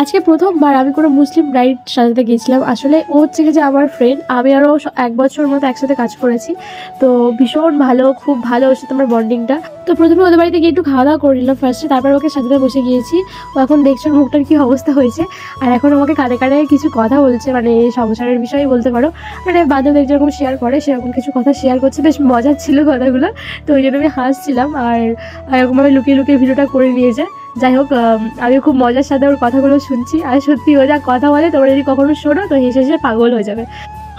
আজকে প্রথমবার আমি কোনো মুসলিম ব্রাইড সাজাতে গিয়েছিলাম। আসলে ও হচ্ছে যে আমার ফ্রেন্ড, আমি আরও 1 বছর মতো একসাথে কাজ করেছি। তো ভীষণ ভালো, খুব ভালো ওর সাথে আমার বন্ডিংটা। তো প্রথমে ওদের বাড়িতে গিয়ে একটু খাওয়া দাওয়া করে নিলাম ফার্স্টে, তারপর ওকে সাজাতে বসে গিয়েছি। ও এখন দেখছো মুখটার কী অবস্থা হয়েছে, আর এখন আমাকে কানে কানে কিছু কথা বলছে, মানে সংসারের বিষয়ে বলতে পারো, মানে বান্ধবদের যেরকম শেয়ার করে সেরকম কিছু কথা শেয়ার করছে। বেশ মজার ছিল কথাগুলো, তো ওই জন্য আমি হাসছিলাম। আর এরকমভাবে লুকিয়ে লুকিয়ে ভিডিওটা করে নিয়েছে। যাই হোক, আমি খুব মজার সাথে ওর কথাগুলো শুনছি, আর সত্যি ও যা কথা বলে তোমরা যদি কখনো শোনো তো হেসে হেসে পাগল হয়ে যাবে।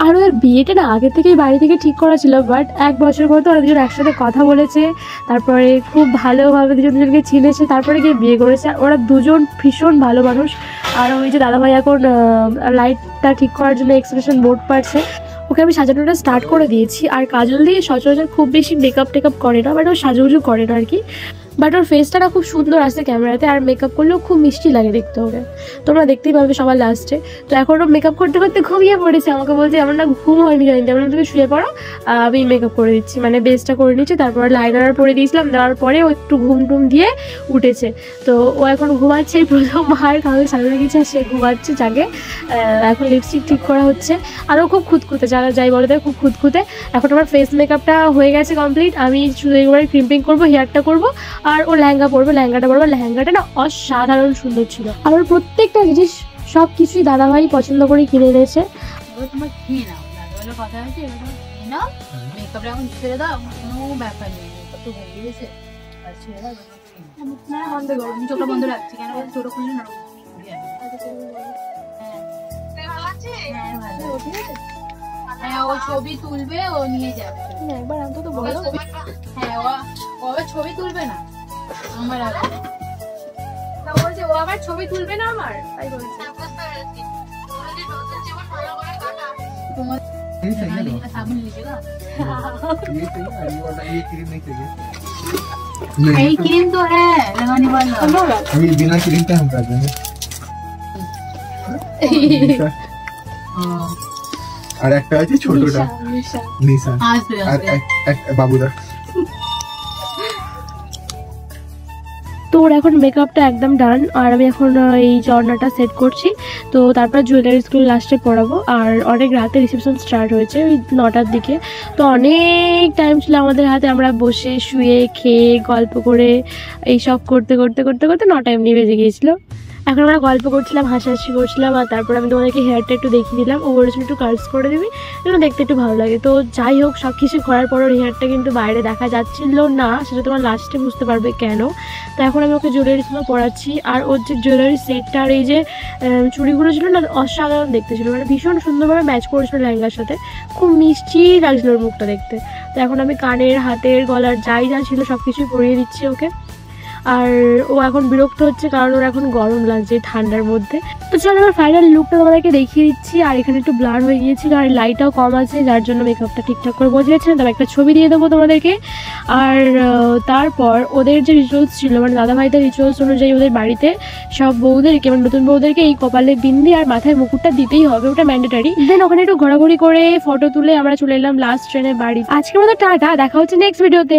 আর ওদের বিয়েটা না আগে থেকেই বাড়ি থেকে ঠিক করা ছিল, বাট 1 বছর পর তো ওরা দুজন একসাথে কথা বলেছে, তারপরে খুব ভালোভাবে দুজনকে চিনেছে, তারপরে গিয়ে বিয়ে করেছে। আর ওরা দুজন ভীষণ ভালো মানুষ। আর ওই যে দাদাভাই এখন লাইটটা ঠিক করার জন্য এক্সপ্রেশন বোর্ড পাচ্ছে, ওকে আমি সাজানোটা স্টার্ট করে দিয়েছি। আর কাজল দিয়ে সচরাচর খুব বেশি মেকআপ টেকআপ করে না, বাট ও সাজুগুজু করে না আর কি। বাট ওর ফেসটা না খুব সুন্দর আসছে ক্যামেরাতে, আর মেকআপ করলেও খুব মিষ্টি লাগে দেখতে ওকে, তোমরা দেখতেই পাবে সবার লাস্টে। তো এখন ও মেকআপ করতে করতে ঘুমিয়ে পড়েছে, আমাকে বলছে আমার না ঘুম হয়নি জানি, তেমন তুমি শুয়ে পড়ো, আমি মেকআপ করে দিচ্ছি, মানে বেসটা করে নিচ্ছি। তারপর লাইনার পরে দিয়েছিলাম, দেওয়ার পরে ও একটু ঘুম টুম দিয়ে উঠেছে। তো ও এখন ঘুমাচ্ছে, প্রথমবার কাউকে সাজানো গেছে, সে ঘুমাচ্ছে জাগে। এখন লিপস্টিক ঠিক করা হচ্ছে, আরও খুব খুঁতখুঁতে, যারা যাই বলে দেয় খুব খুঁতখুঁতে। এখন আমার ফেস মেকআপটা হয়ে গেছে কমপ্লিট, আমি শুধু একবারে ক্রিম্পিং করবো, হেয়ারটা করবো, আর ও লেহেঙ্গা পরবে, লেহেঙ্গাটা না অসাধারণ সুন্দর ছিল। আর ওর প্রত্যেকটা জিনিস সব কিছুই দাদাভাই পছন্দ করে কিনে এনেছে। তোমার খেয়ে নাও, দাদাভাইয়ের কথা আছে, এবার খেয়ে নাও, মেকআপটা এখন ছেড়ে দাও, কোনো ব্যাপার নেই, মেকআপ তো হয়ে গেছে, আর ছেড়ে দাও, বন্ধ করো, চোখটা বন্ধ রাখছি কেন, চোখটা খুললে না হ্যাঁ, ও ছবি তুলবে, ও নিয়ে যাবে একবার অন্তত বলো। হ্যাঁ, ও ছবি তুলবে না আমার আগে, বলছে ও আবার ছবি তুলবে না আমার, তাই বলছে। তোমার साबुन लीजिएगा, ये क्रीम तो है लगाने वाला, अभी बिना क्रीम का हम कर देंगे। আর একটা আছে ছোটটা নিশা, আর এক বাবুদা। তো ওর এখন মেকআপটা একদম ডান, আর আমি এখন এই জর্নাটা সেট করছি। তো তারপর জুয়েলারিসগুলো লাস্টে পরাবো। আর অনেক রাতে রিসেপশন স্টার্ট হয়েছে, ওই 9টার দিকে। তো অনেক টাইম ছিল আমাদের হাতে, আমরা বসে শুয়ে খেয়ে গল্প করে এইসব করতে করতে করতে করতে 9টা এমনি বেজে গিয়েছিলো। এখন আমরা গল্প করছিলাম, হাসাহাসি করছিলাম, আর তারপর আমি তোমাদেরকে হেয়ারটা একটু দেখিয়ে দিলাম। ও বলেছিল একটু কার্লস করে দিবি, যেন দেখতে একটু ভালো লাগে। তো যাই হোক, সব কিছু করার পর ওর হেয়ারটা কিন্তু বাইরে দেখা যাচ্ছিল না, সেটা তোমার লাস্টে বুঝতে পারবে কেন। তো এখন আমি ওকে জুয়েলারিসগুলো পরাচ্ছি। আর ওর যে জুয়েলারি সেটটা আর এই যে চুড়িগুলো ছিল না, অসাধারণ দেখতে ছিল, মানে ভীষণ সুন্দরভাবে ম্যাচ করেছিল লেহেঙ্গার সাথে, খুব মিষ্টি লাগছিল ওর মুখটা দেখতে। তো এখন আমি কানের, হাতের, গলার যাই যা ছিল সব কিছুই পরিয়ে দিচ্ছি ওকে। আর ও এখন বিরক্ত হচ্ছে, কারণ ওর এখন গরম লাগছে ঠান্ডার মধ্যে। তো চলো আমার ফাইনাল লুকটা তোমাদেরকে দেখিয়ে দিচ্ছি। আর এখানে একটু ব্লার হয়ে গিয়েছিল, আর লাইটটাও কম আছে, যার জন্য মেকআপটা ঠিকঠাক করে বোঝা যাচ্ছে না। তবে একটা ছবি দিয়ে দেবো তোমাদেরকে। আর তারপর ওদের যে রিচুয়ালস ছিল, মানে দাদাভাইদের রিচুয়ালস অনুযায়ী ওদের বাড়িতে সব বউদেরকে, মানে নতুন বউদেরকে এই কপালে বিন্দি আর মাথায় মুকুটটা দিতেই হবে, ওটা ম্যান্ডেটারি। দেন ওখানে একটু ঘোরাঘুরি করে ফটো তুলে আমরা চলে এলাম লাস্ট ট্রেনে বাড়ি। আজকের মতো টাটা, দেখা হচ্ছে নেক্সট ভিডিওতে।